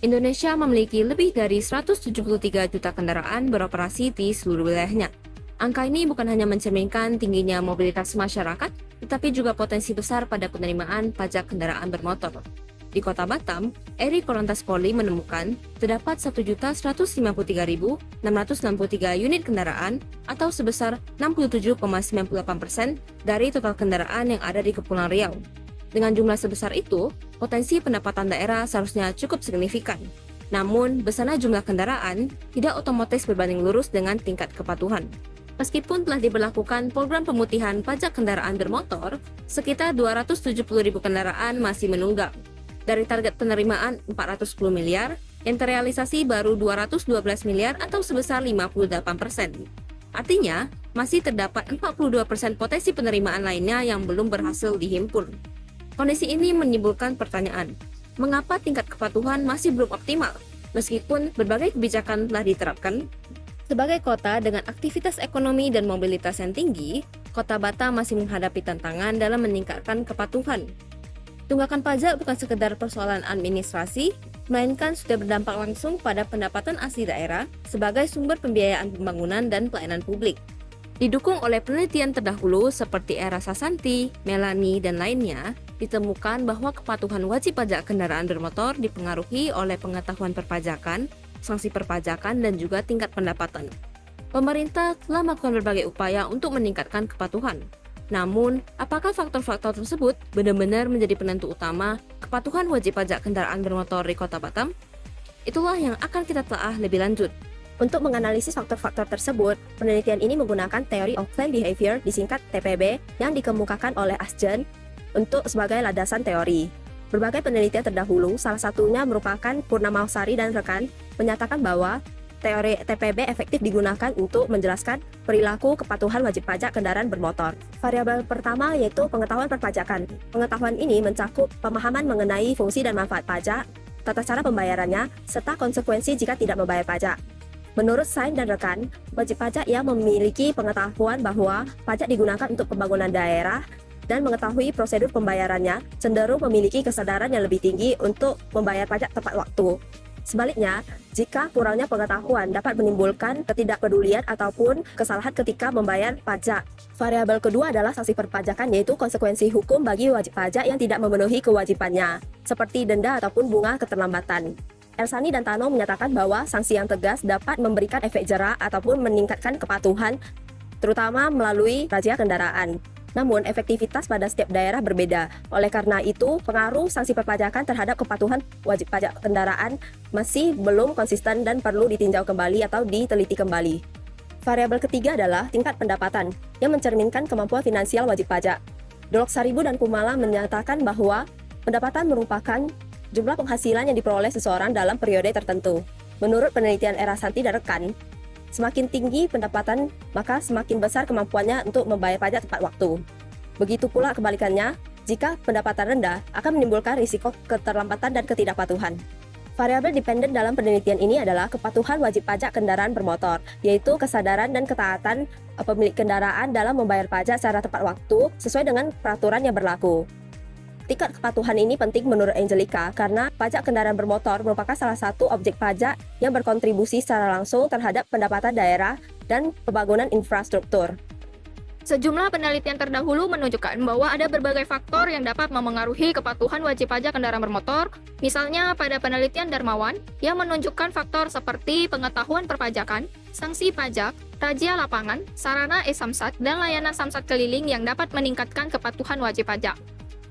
Indonesia memiliki lebih dari 173 juta kendaraan beroperasi di seluruh wilayahnya. Angka ini bukan hanya mencerminkan tingginya mobilitas masyarakat, tetapi juga potensi besar pada penerimaan pajak kendaraan bermotor. Di Kota Batam, Eri Korlantas Polri menemukan terdapat 1.153.663 unit kendaraan atau sebesar 67,98% dari total kendaraan yang ada di Kepulauan Riau. Dengan jumlah sebesar itu, potensi pendapatan daerah seharusnya cukup signifikan. Namun, besarnya jumlah kendaraan tidak otomatis berbanding lurus dengan tingkat kepatuhan. Meskipun telah diberlakukan program pemutihan pajak kendaraan bermotor, sekitar 270.000 kendaraan masih menunggak. Dari target penerimaan 410 miliar, yang terrealisasi baru 212 miliar atau sebesar 58%. Artinya, masih terdapat 42% potensi penerimaan lainnya yang belum berhasil dihimpun. Kondisi ini menimbulkan pertanyaan, mengapa tingkat kepatuhan masih belum optimal, meskipun berbagai kebijakan telah diterapkan? Sebagai kota dengan aktivitas ekonomi dan mobilitas yang tinggi, Kota Batam masih menghadapi tantangan dalam meningkatkan kepatuhan. Tunggakan pajak bukan sekedar persoalan administrasi, melainkan sudah berdampak langsung pada pendapatan asli daerah sebagai sumber pembiayaan pembangunan dan pelayanan publik. Didukung oleh penelitian terdahulu seperti Era Sasanti, Melani, dan lainnya, ditemukan bahwa kepatuhan wajib pajak kendaraan bermotor dipengaruhi oleh pengetahuan perpajakan, sanksi perpajakan, dan juga tingkat pendapatan. Pemerintah telah melakukan berbagai upaya untuk meningkatkan kepatuhan. Namun, apakah faktor-faktor tersebut benar-benar menjadi penentu utama kepatuhan wajib pajak kendaraan bermotor di Kota Batam? Itulah yang akan kita telah lebih lanjut. Untuk menganalisis faktor-faktor tersebut, penelitian ini menggunakan Theory of Claim Behavior disingkat TPB yang dikemukakan oleh Asjen untuk sebagai landasan teori. Berbagai penelitian terdahulu, salah satunya merupakan Purnamawsari dan rekan, menyatakan bahwa teori TPB efektif digunakan untuk menjelaskan perilaku kepatuhan wajib pajak kendaraan bermotor. Variabel pertama yaitu pengetahuan perpajakan. Pengetahuan ini mencakup pemahaman mengenai fungsi dan manfaat pajak, tata cara pembayarannya, serta konsekuensi jika tidak membayar pajak. Menurut Sain dan rekan, wajib pajak yang memiliki pengetahuan bahwa pajak digunakan untuk pembangunan daerah dan mengetahui prosedur pembayarannya cenderung memiliki kesadaran yang lebih tinggi untuk membayar pajak tepat waktu. Sebaliknya, jika kurangnya pengetahuan dapat menimbulkan ketidakpedulian ataupun kesalahan ketika membayar pajak. Variabel kedua adalah sanksi perpajakan, yaitu konsekuensi hukum bagi wajib pajak yang tidak memenuhi kewajibannya, seperti denda ataupun bunga keterlambatan. Elsani dan Tano menyatakan bahwa sanksi yang tegas dapat memberikan efek jera ataupun meningkatkan kepatuhan, terutama melalui razia kendaraan. Namun, efektivitas pada setiap daerah berbeda. Oleh karena itu, pengaruh sanksi perpajakan terhadap kepatuhan wajib pajak kendaraan masih belum konsisten dan perlu ditinjau kembali atau diteliti kembali. Variabel ketiga adalah tingkat pendapatan, yang mencerminkan kemampuan finansial wajib pajak. Dolok Saribu dan Kumala menyatakan bahwa pendapatan merupakan jumlah penghasilan yang diperoleh seseorang dalam periode tertentu. Menurut penelitian Era Santi dan rekan, semakin tinggi pendapatan, maka semakin besar kemampuannya untuk membayar pajak tepat waktu. Begitu pula kebalikannya, jika pendapatan rendah akan menimbulkan risiko keterlambatan dan ketidakpatuhan. Variabel dependen dalam penelitian ini adalah kepatuhan wajib pajak kendaraan bermotor, yaitu kesadaran dan ketaatan pemilik kendaraan dalam membayar pajak secara tepat waktu sesuai dengan peraturan yang berlaku. Tingkat kepatuhan ini penting menurut Angelica karena pajak kendaraan bermotor merupakan salah satu objek pajak yang berkontribusi secara langsung terhadap pendapatan daerah dan pembangunan infrastruktur. Sejumlah penelitian terdahulu menunjukkan bahwa ada berbagai faktor yang dapat memengaruhi kepatuhan wajib pajak kendaraan bermotor, misalnya pada penelitian Darmawan yang menunjukkan faktor seperti pengetahuan perpajakan, sanksi pajak, razia lapangan, sarana e-samsat, dan layanan samsat keliling yang dapat meningkatkan kepatuhan wajib pajak.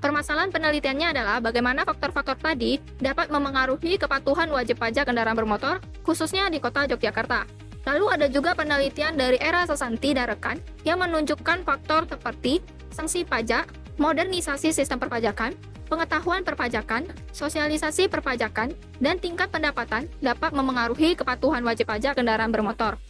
Permasalahan penelitiannya adalah bagaimana faktor-faktor tadi dapat memengaruhi kepatuhan wajib pajak kendaraan bermotor, khususnya di kota Yogyakarta. Lalu ada juga penelitian dari Era Sasanti dan rekan yang menunjukkan faktor seperti sanksi pajak, modernisasi sistem perpajakan, pengetahuan perpajakan, sosialisasi perpajakan, dan tingkat pendapatan dapat memengaruhi kepatuhan wajib pajak kendaraan bermotor.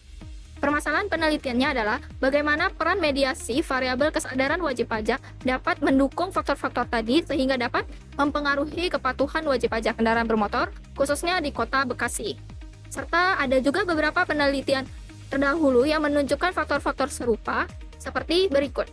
Permasalahan penelitiannya adalah bagaimana peran mediasi variabel kesadaran wajib pajak dapat mendukung faktor-faktor tadi sehingga dapat mempengaruhi kepatuhan wajib pajak kendaraan bermotor, khususnya di kota Bekasi. Serta ada juga beberapa penelitian terdahulu yang menunjukkan faktor-faktor serupa seperti berikut.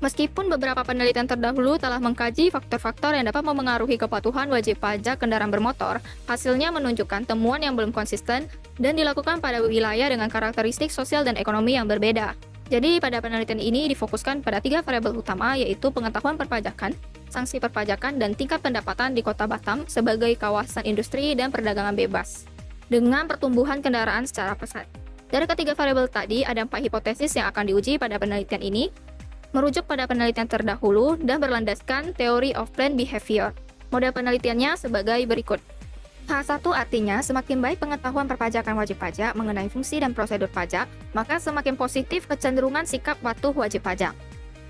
Meskipun beberapa penelitian terdahulu telah mengkaji faktor-faktor yang dapat memengaruhi kepatuhan wajib pajak kendaraan bermotor, hasilnya menunjukkan temuan yang belum konsisten dan dilakukan pada wilayah dengan karakteristik sosial dan ekonomi yang berbeda. Jadi, pada penelitian ini difokuskan pada 3 variabel utama, yaitu pengetahuan perpajakan, sanksi perpajakan, dan tingkat pendapatan di Kota Batam sebagai kawasan industri dan perdagangan bebas, dengan pertumbuhan kendaraan secara pesat. Dari ketiga variabel tadi, ada 4 hipotesis yang akan diuji pada penelitian ini, merujuk pada penelitian terdahulu dan berlandaskan teori of planned behavior. Model penelitiannya sebagai berikut. H1 artinya semakin baik pengetahuan perpajakan wajib pajak mengenai fungsi dan prosedur pajak, maka semakin positif kecenderungan sikap patuh wajib pajak.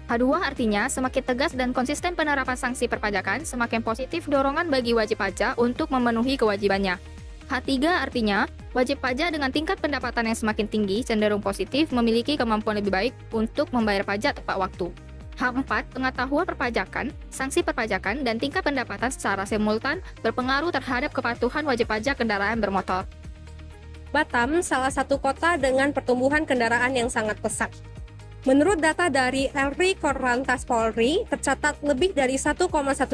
H2 artinya semakin tegas dan konsisten penerapan sanksi perpajakan, semakin positif dorongan bagi wajib pajak untuk memenuhi kewajibannya. H3 artinya, wajib pajak dengan tingkat pendapatan yang semakin tinggi cenderung positif memiliki kemampuan lebih baik untuk membayar pajak tepat waktu. H4, pengetahuan perpajakan, sanksi perpajakan, dan tingkat pendapatan secara simultan berpengaruh terhadap kepatuhan wajib pajak kendaraan bermotor. Batam salah satu kota dengan pertumbuhan kendaraan yang sangat pesat. Menurut data dari Elri Korlantas Polri, tercatat lebih dari 1,1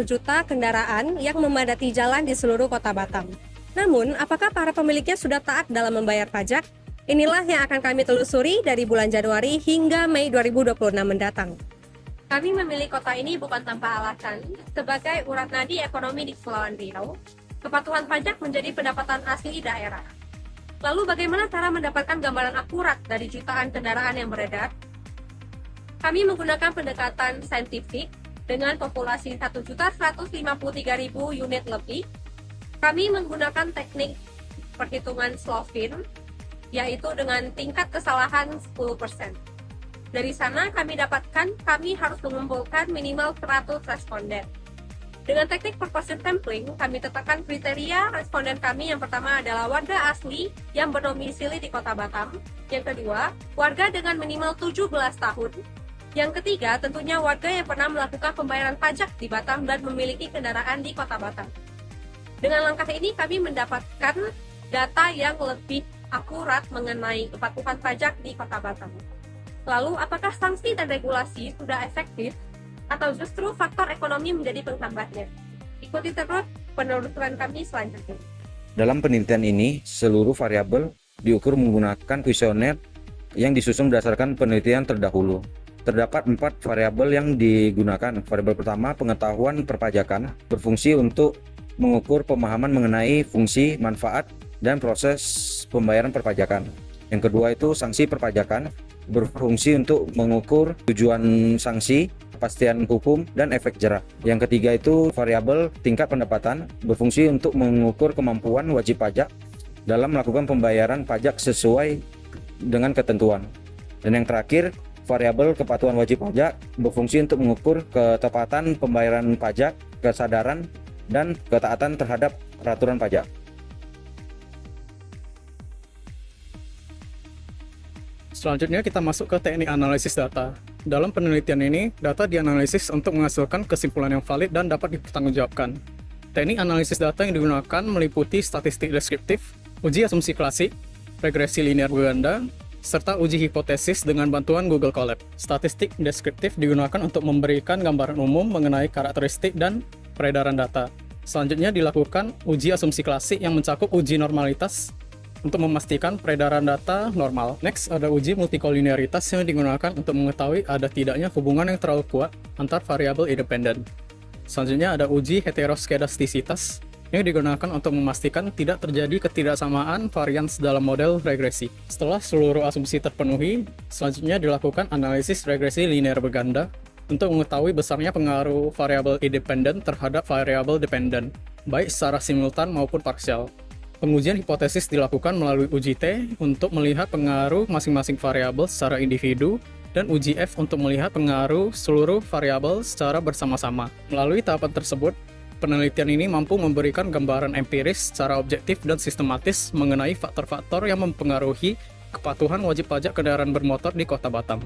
juta kendaraan yang memadati jalan di seluruh kota Batam. Namun, apakah para pemiliknya sudah taat dalam membayar pajak? Inilah yang akan kami telusuri dari bulan Januari hingga Mei 2026 mendatang. Kami memilih kota ini bukan tanpa alasan. Sebagai urat nadi ekonomi di Kepulauan Riau, kepatuhan pajak menjadi pendapatan asli daerah. Lalu bagaimana cara mendapatkan gambaran akurat dari jutaan kendaraan yang beredar? Kami menggunakan pendekatan saintifik dengan populasi 1.153.000 unit lebih. Kami menggunakan teknik perhitungan Slovin, yaitu dengan tingkat kesalahan 10%. Dari sana kami harus mengumpulkan minimal 100 responden. Dengan teknik purpose sampling, kami tetapkan kriteria responden kami. Yang pertama adalah warga asli yang berdomisili di Kota Batam. Yang kedua, warga dengan minimal 17 tahun. Yang ketiga, tentunya warga yang pernah melakukan pembayaran pajak di Batam dan memiliki kendaraan di Kota Batam. Dengan langkah ini kami mendapatkan data yang lebih akurat mengenai kepatuhan pajak di Kota Batam. Lalu, apakah sanksi dan regulasi sudah efektif atau justru faktor ekonomi menjadi penghambatnya? Ikuti terus penelusuran kami selanjutnya. Dalam penelitian ini, seluruh variabel diukur menggunakan kuesioner yang disusun berdasarkan penelitian terdahulu. Terdapat 4 variabel yang digunakan. Variabel pertama, pengetahuan perpajakan, berfungsi untuk mengukur pemahaman mengenai fungsi, manfaat, dan proses pembayaran perpajakan. Yang kedua itu sanksi perpajakan, berfungsi untuk mengukur tujuan sanksi, kepastian hukum, dan efek jera. Yang ketiga itu variabel tingkat pendapatan, berfungsi untuk mengukur kemampuan wajib pajak dalam melakukan pembayaran pajak sesuai dengan ketentuan. Dan yang terakhir, variabel kepatuhan wajib pajak, berfungsi untuk mengukur ketepatan pembayaran pajak, kesadaran, dan ketaatan terhadap peraturan pajak. Selanjutnya kita masuk ke teknik analisis data. Dalam penelitian ini, data dianalisis untuk menghasilkan kesimpulan yang valid dan dapat dipertanggungjawabkan. Teknik analisis data yang digunakan meliputi statistik deskriptif, uji asumsi klasik, regresi linear berganda, serta uji hipotesis dengan bantuan Google Colab. Statistik deskriptif digunakan untuk memberikan gambaran umum mengenai karakteristik dan peredaran data. Selanjutnya dilakukan uji asumsi klasik yang mencakup uji normalitas untuk memastikan peredaran data normal. Next, ada uji multikolinearitas yang digunakan untuk mengetahui ada tidaknya hubungan yang terlalu kuat antar variabel independen. Selanjutnya ada uji heteroskedastisitas yang digunakan untuk memastikan tidak terjadi ketidaksamaan varians dalam model regresi. Setelah seluruh asumsi terpenuhi, selanjutnya dilakukan analisis regresi linear berganda untuk mengetahui besarnya pengaruh variabel independen terhadap variabel dependen, baik secara simultan maupun parsial. Pengujian hipotesis dilakukan melalui uji T untuk melihat pengaruh masing-masing variabel secara individu dan uji F untuk melihat pengaruh seluruh variabel secara bersama-sama. Melalui tahapan tersebut, penelitian ini mampu memberikan gambaran empiris secara objektif dan sistematis mengenai faktor-faktor yang mempengaruhi kepatuhan wajib pajak kendaraan bermotor di Kota Batam.